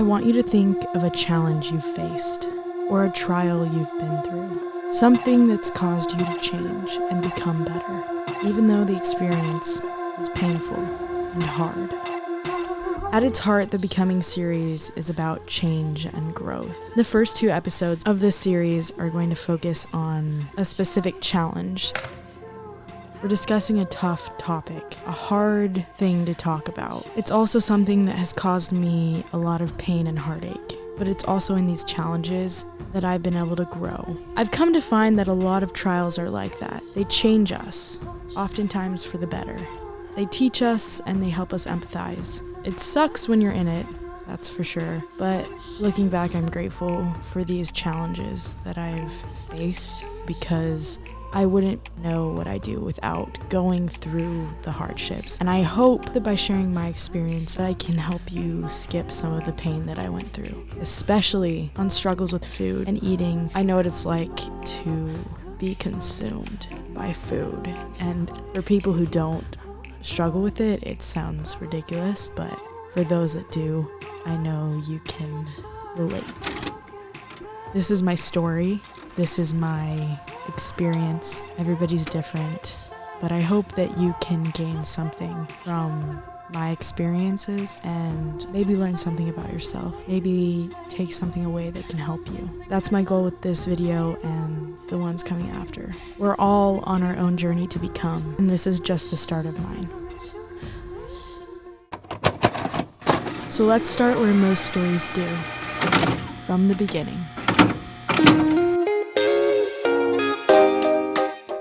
I want you to think of a challenge you've faced, or a trial you've been through. Something that's caused you to change and become better, even though the experience was painful and hard. At its heart, the Becoming series is about change and growth. The first 2 episodes of this series are going to focus on a specific challenge. We're discussing a tough topic, a hard thing to talk about. It's also something that has caused me a lot of pain and heartache, but it's also in these challenges that I've been able to grow. I've come to find that a lot of trials are like that. They change us, oftentimes for the better. They teach us and they help us empathize. It sucks when you're in it, that's for sure, but looking back, I'm grateful for these challenges that I've faced because I wouldn't know what I do without going through the hardships. And I hope that by sharing my experience, that I can help you skip some of the pain that I went through, especially on struggles with food and eating. I know what it's like to be consumed by food. And for people who don't struggle with it, it sounds ridiculous, but for those that do, I know you can relate. This is my story. This is my experience. Everybody's different, but I hope that you can gain something from my experiences and maybe learn something about yourself. Maybe take something away that can help you. That's my goal with this video and the ones coming after. We're all on our own journey to become, and this is just the start of mine. So let's start where most stories do, from the beginning.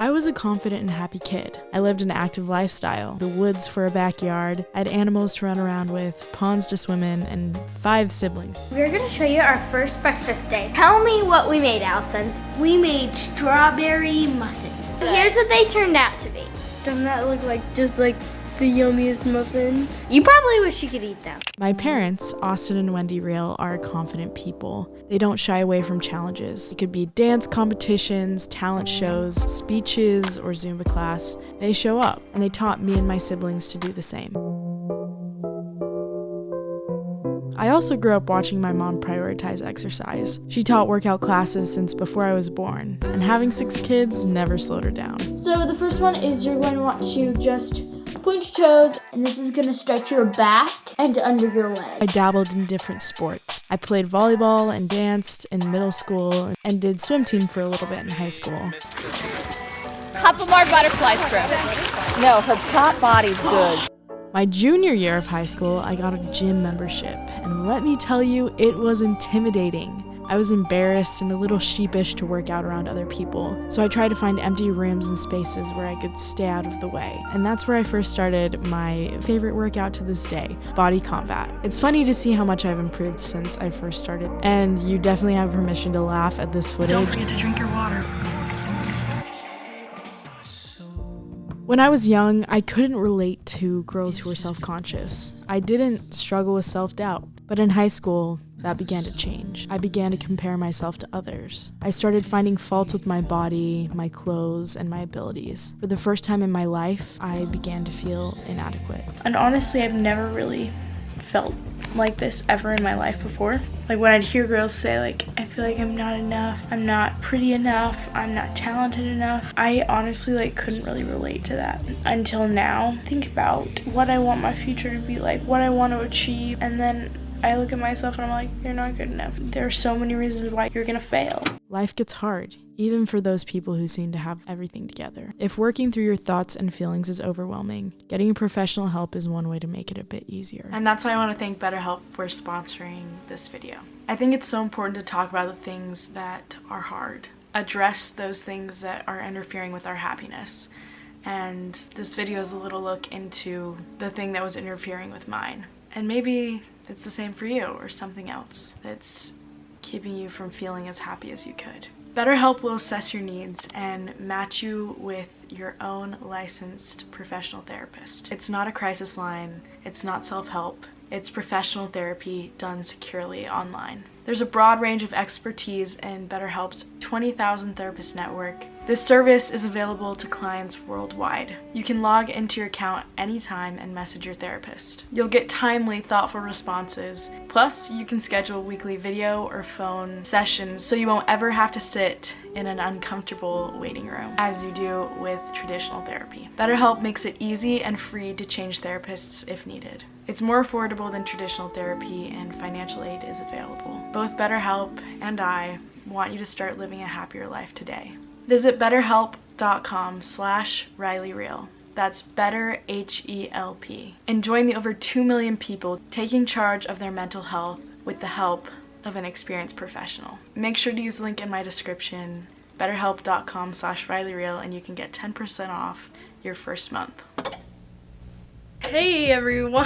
I was a confident and happy kid. I lived an active lifestyle, the woods for a backyard, I had animals to run around with, ponds to swim in, and 5 siblings. We're gonna show you our first breakfast day. Tell me what we made, Allison. We made strawberry muffins. So here's what they turned out to be. Doesn't that look like just like the yummiest muffin? You probably wish you could eat them. My parents, Austin and Wendy Rehl, are confident people. They don't shy away from challenges. It could be dance competitions, talent shows, speeches, or Zumba class. They show up, and they taught me and my siblings to do the same. I also grew up watching my mom prioritize exercise. She taught workout classes since before I was born, and having 6 kids never slowed her down. So the first one is you're going to want to just point your toes, and this is going to stretch your back and under your leg. I dabbled in different sports. I played volleyball and danced in middle school and did swim team for a little bit in high school. Couple more butterfly strips. No, her top body's good. My junior year of high school, I got a gym membership, and let me tell you, it was intimidating. I was embarrassed and a little sheepish to work out around other people, so I tried to find empty rooms and spaces where I could stay out of the way. And that's where I first started my favorite workout to this day, body combat. It's funny to see how much I've improved since I first started, and you definitely have permission to laugh at this footage. Don't forget to drink your water. When I was young, I couldn't relate to girls who were self-conscious. I didn't struggle with self-doubt. But in high school, that began to change. I began to compare myself to others. I started finding faults with my body, my clothes, and my abilities. For the first time in my life, I began to feel inadequate. And honestly, I've never really felt like this ever in my life before. Like when I'd hear girls say like, I feel like I'm not enough, I'm not pretty enough, I'm not talented enough. I honestly like couldn't really relate to that until now. Think about what I want my future to be like, what I want to achieve, and then I look at myself and I'm like, you're not good enough. There are so many reasons why you're gonna fail. Life gets hard, even for those people who seem to have everything together. If working through your thoughts and feelings is overwhelming, getting professional help is one way to make it a bit easier. And that's why I want to thank BetterHelp for sponsoring this video. I think it's so important to talk about the things that are hard. Address those things that are interfering with our happiness. And this video is a little look into the thing that was interfering with mine. And maybe it's the same for you, or something else that's keeping you from feeling as happy as you could. BetterHelp will assess your needs and match you with your own licensed professional therapist. It's not a crisis line, it's not self-help, it's professional therapy done securely online. There's a broad range of expertise in BetterHelp's 20,000 therapist network This service is available to clients worldwide. You can log into your account anytime and message your therapist. You'll get timely, thoughtful responses. Plus, you can schedule weekly video or phone sessions so you won't ever have to sit in an uncomfortable waiting room as you do with traditional therapy. BetterHelp makes it easy and free to change therapists if needed. It's more affordable than traditional therapy, and financial aid is available. Both BetterHelp and I want you to start living a happier life today. Visit betterhelp.com/ReillyReal. That's better, H-E-L-P. And join the over 2 million people taking charge of their mental health with the help of an experienced professional. Make sure to use the link in my description, betterhelp.com/ReillyReal, and you can get 10% off your first month. Hey everyone,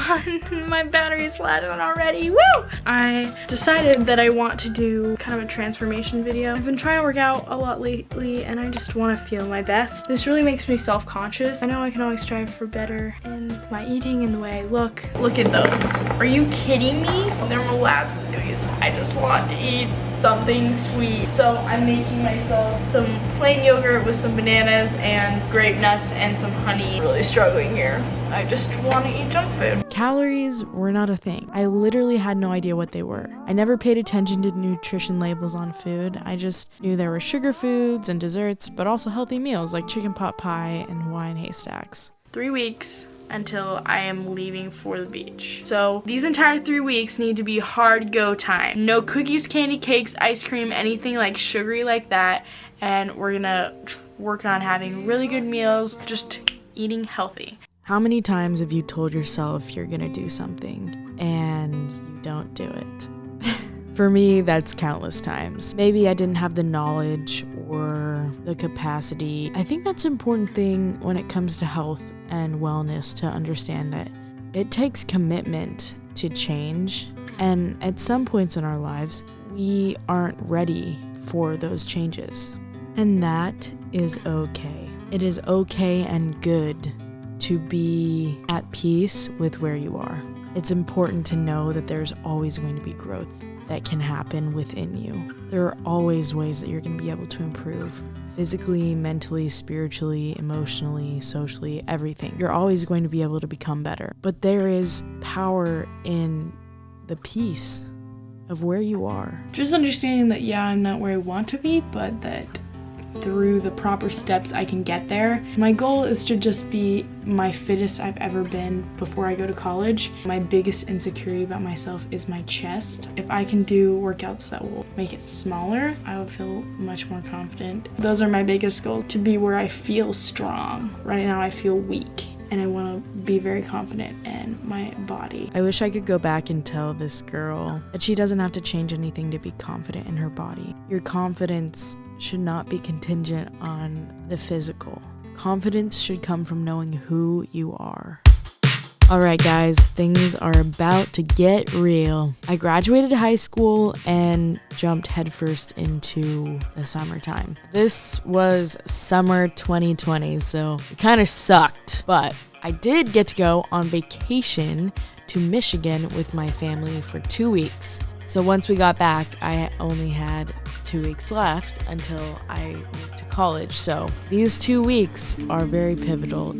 my battery's flat already, woo! I decided that I want to do kind of a transformation video. I've been trying to work out a lot lately and I just want to feel my best. This really makes me self-conscious. I know I can always strive for better in my eating and the way I look. Look at those. Are you kidding me? They're molasses cookies. I just want to eat something sweet. So I'm making myself some plain yogurt with some bananas and grape nuts and some honey. I'm really struggling here. I just want to eat junk food. Calories were not a thing. I literally had no idea what they were. I never paid attention to nutrition labels on food. I just knew there were sugar foods and desserts, but also healthy meals like chicken pot pie and Hawaiian haystacks. 3 weeks until I am leaving for the beach. So these entire 3 weeks need to be hard go time. No cookies, candy, cakes, ice cream, anything like sugary like that. And we're gonna work on having really good meals, just eating healthy. How many times have you told yourself you're gonna do something and you don't do it? For me, that's countless times. Maybe I didn't have the knowledge or the capacity. I think that's an important thing when it comes to health and wellness, to understand that it takes commitment to change. And at some points in our lives, we aren't ready for those changes. And that is okay. It is okay and good to be at peace with where you are. It's important to know that there's always going to be growth that can happen within you. There are always ways that you're going to be able to improve physically, mentally, spiritually, emotionally, socially, everything. You're always going to be able to become better. But there is power in the peace of where you are. Just understanding that, yeah, I'm not where I want to be, but that through the proper steps I can get there. My goal is to just be my fittest I've ever been before I go to college. My biggest insecurity about myself is my chest. If I can do workouts that will make it smaller, I would feel much more confident. Those are my biggest goals, to be where I feel strong. Right now I feel weak, and I want to be very confident in my body. I wish I could go back and tell this girl that she doesn't have to change anything to be confident in her body. Your confidence should not be contingent on the physical. Confidence should come from knowing who you are. Alright guys, things are about to get real. I graduated high school and jumped headfirst into the summertime. This was summer 2020, so it kind of sucked, but I did get to go on vacation to Michigan with my family for 2 weeks. So once we got back, I only had 2 weeks left until I moved to college. So these 2 weeks are very pivotal.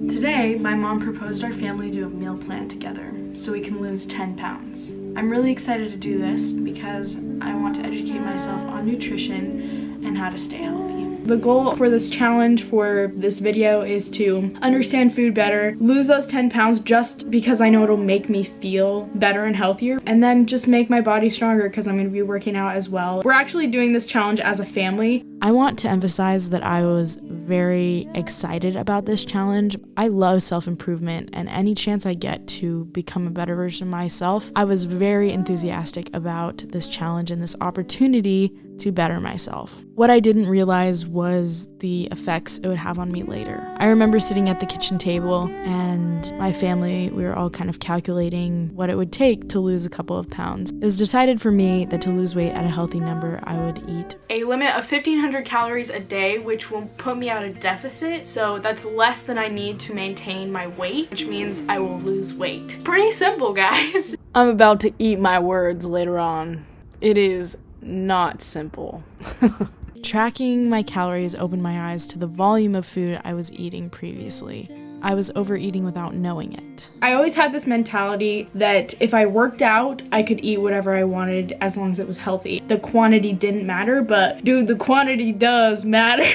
Today, my mom proposed our family do a meal plan together so we can lose 10 pounds. I'm really excited to do this because I want to educate myself on nutrition and how to stay healthy. The goal for this challenge for this video is to understand food better, lose those 10 pounds just because I know it'll make me feel better and healthier, and then just make my body stronger because I'm going to be working out as well. We're actually doing this challenge as a family. I want to emphasize that I was very excited about this challenge. I love self-improvement, and any chance I get to become a better version of myself, I was very enthusiastic about this challenge and this opportunity to better myself. What I didn't realize was the effects it would have on me later. I remember sitting at the kitchen table and my family, we were all kind of calculating what it would take to lose a couple of pounds. It was decided for me that to lose weight at a healthy number, I would eat a limit of 1,500 calories a day, which will put me at a deficit. So that's less than I need to maintain my weight, which means I will lose weight. Pretty simple, guys. I'm about to eat my words later on. It is not simple. Tracking my calories opened my eyes to the volume of food I was eating previously. I was overeating without knowing it. I always had this mentality that if I worked out, I could eat whatever I wanted as long as it was healthy. The quantity didn't matter, but dude, the quantity does matter.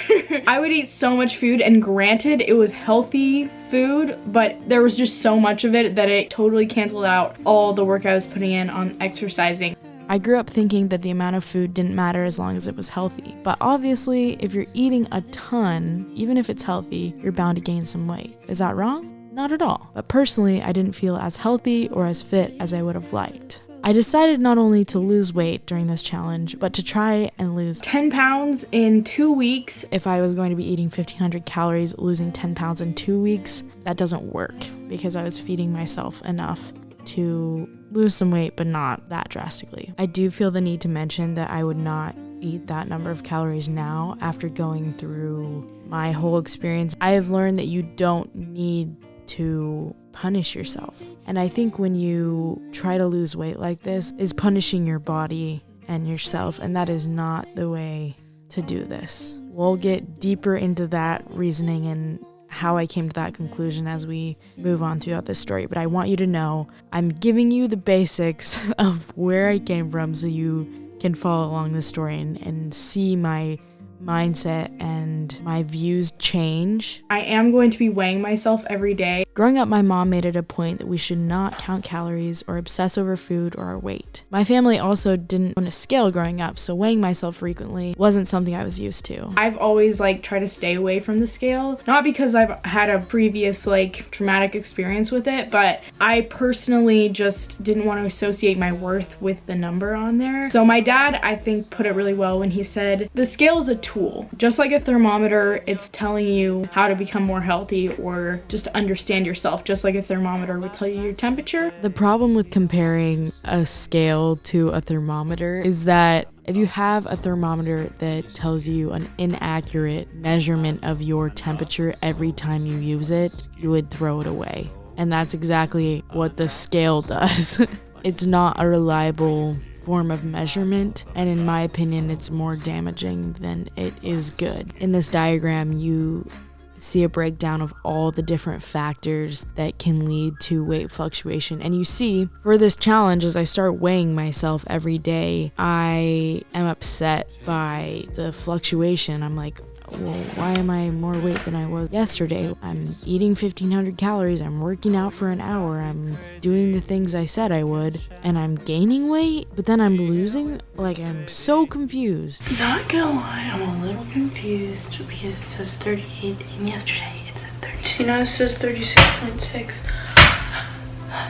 I would eat so much food, and granted, it was healthy food, but there was just so much of it that it totally canceled out all the work I was putting in on exercising. I grew up thinking that the amount of food didn't matter as long as it was healthy. But obviously, if you're eating a ton, even if it's healthy, you're bound to gain some weight. Is that wrong? Not at all. But personally, I didn't feel as healthy or as fit as I would have liked. I decided not only to lose weight during this challenge, but to try and lose 10 pounds in 2 weeks. If I was going to be eating 1,500 calories, losing 10 pounds in 2 weeks, that doesn't work because I was feeding myself enough to lose some weight, but not that drastically. I do feel the need to mention that I would not eat that number of calories now after going through my whole experience. I have learned that you don't need to punish yourself. And I think when you try to lose weight like this is punishing your body and yourself, and that is not the way to do this. We'll get deeper into that reasoning and how I came to that conclusion as we move on throughout this story, but I want you to know I'm giving you the basics of where I came from so you can follow along this story and see my mindset and my views change. I am going to be weighing myself every day. Growing up, my mom made it a point that we should not count calories or obsess over food or our weight. My family also didn't own a scale growing up, so weighing myself frequently wasn't something I was used to. I've always tried to stay away from the scale, not because I've had a previous traumatic experience with it, but I personally just didn't want to associate my worth with the number on there. So my dad, I think, put it really well when he said, the scale is a tool. Just like a thermometer, it's telling you how to become more healthy or just understand yourself, just like a thermometer would tell you your temperature. The problem with comparing a scale to a thermometer is that if you have a thermometer that tells you an inaccurate measurement of your temperature every time you use it, you would throw it away. And that's exactly what the scale does. It's not a reliable form of measurement, and in my opinion, it's more damaging than it is good. In this diagram, you see a breakdown of all the different factors that can lead to weight fluctuation. And you see, for this challenge, as I start weighing myself every day, I am upset by the fluctuation. I'm like, well, why am I more weight than I was yesterday? I'm eating 1,500 calories, I'm working out for an hour, I'm doing the things I said I would, and I'm gaining weight, but then I'm losing? I'm so confused. Not gonna lie, I'm a little confused because it says 38 and yesterday it said 30. It says 36.6.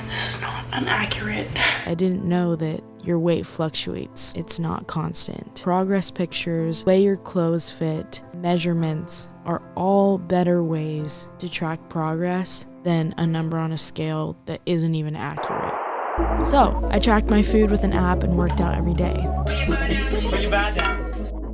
This is not inaccurate. I didn't know that your weight fluctuates. It's not constant. Progress pictures, way your clothes fit, measurements are all better ways to track progress than a number on a scale that isn't even accurate. So, I tracked my food with an app and worked out every day.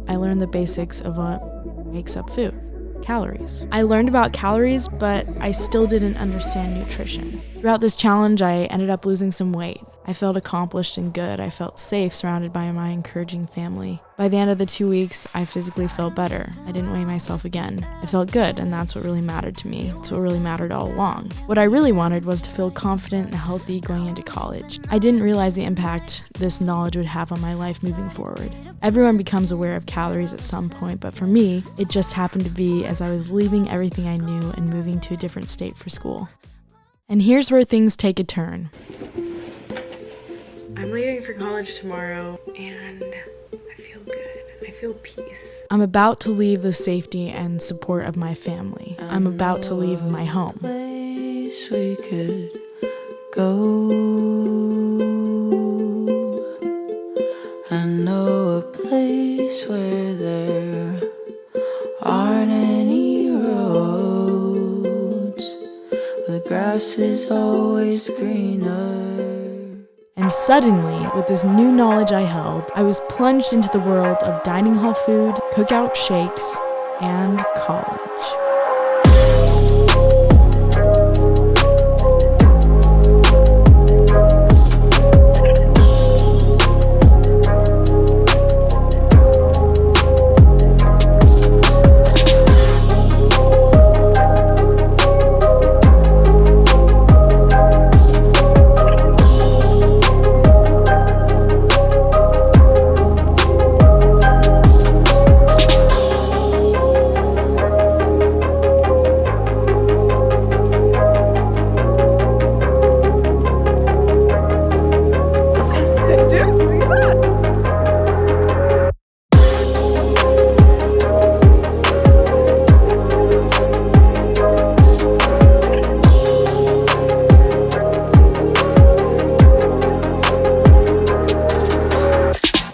I learned the basics of what makes up food. Calories. I learned about calories, but I still didn't understand nutrition. Throughout this challenge, I ended up losing some weight. I felt accomplished and good. I felt safe, surrounded by my encouraging family. By the end of the 2 weeks, I physically felt better. I didn't weigh myself again. I felt good, and that's what really mattered to me. It's what really mattered all along. What I really wanted was to feel confident and healthy going into college. I didn't realize the impact this knowledge would have on my life moving forward. Everyone becomes aware of calories at some point, but for me, it just happened to be as I was leaving everything I knew and moving to a different state for school. And here's where things take a turn. I'm leaving for college tomorrow, and I feel good. I feel peace. I'm about to leave the safety and support of my family. I'm about to leave my home. Place we could go. I know a place where there aren't any roads, where the grass is always greener. And suddenly, with this new knowledge I held, I was plunged into the world of dining hall food, cookout shakes, and college.